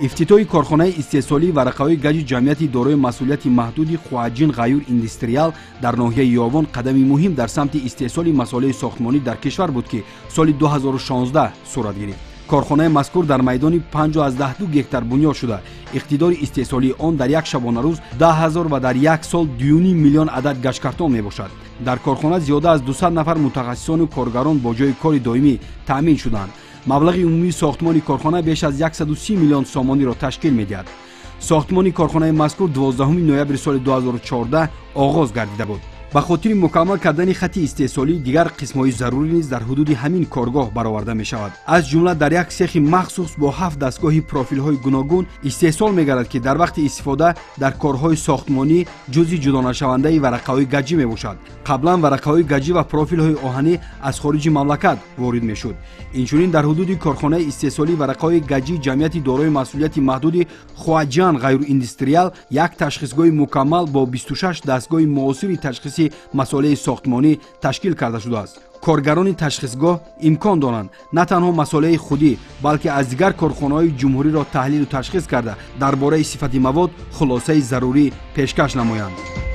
افتتاح کارخانه استحصالی ورقه‌های گچ جمعیت دارای مسئولیت محدود خواجین غیور اندستریال در ناحیه یاوان قدمی مهم در سمت استحصال مسائل ساختمانی در کشور بود که سال 2016 صورت گرفت. کارخانه مذکور در میدان 5.12 گکتار بنیاد شده. اقتدار استحصالی آن در یک شبانه روز 10,000 و در یک سال 2.5 میلیون عدد گچ کارتون می باشد. در کارخانه زیاده از 200 نفر متخصصان و کارگران با جای کار دائمی تامین شدند. مبلغ عمومی ساختمان کارخانه بیش از 130 میلیون سامانی را تشکیل می‌دهد. ساختمان کارخانه مذکور 12 نوامبر سال 2014 آغاز گردیده بود. به خاطر مکمل کردن خط استحصالی دیگر قسم‌های ضروری نیز در حدود همین کارگاه برآورده می‌شود. از جمله در یک سیخ مخصوص با 7 دستگاه پروفیل‌های گوناگون استحصال می‌گردد که در وقت استفاده در کارهای ساختمانی جزئی جدا نشونده ورقه‌های گچی میباشد. قبلا ورقه‌های گچی و پروفیل‌های آهنی از خارج مملکت وارد می‌شد. اینچنین در حدود کارخانه استحصالی ورقه‌های گچی جمعیت دارای مسئولیت محدود خواجان غیر اندستریال یک تشخیصگاه مکمل با 26 دستگاه معاصر تشخیص مسائل ساختمانی تشکیل کرده شده است. کارگران تشخیصگاه امکان دارند نه تنها مسائل خودی بلکه از دیگر کارخانه‌های جمهوری را تحلیل و تشخیص کرده درباره صفت مواد خلاصه ضروری پیشکش نمایند.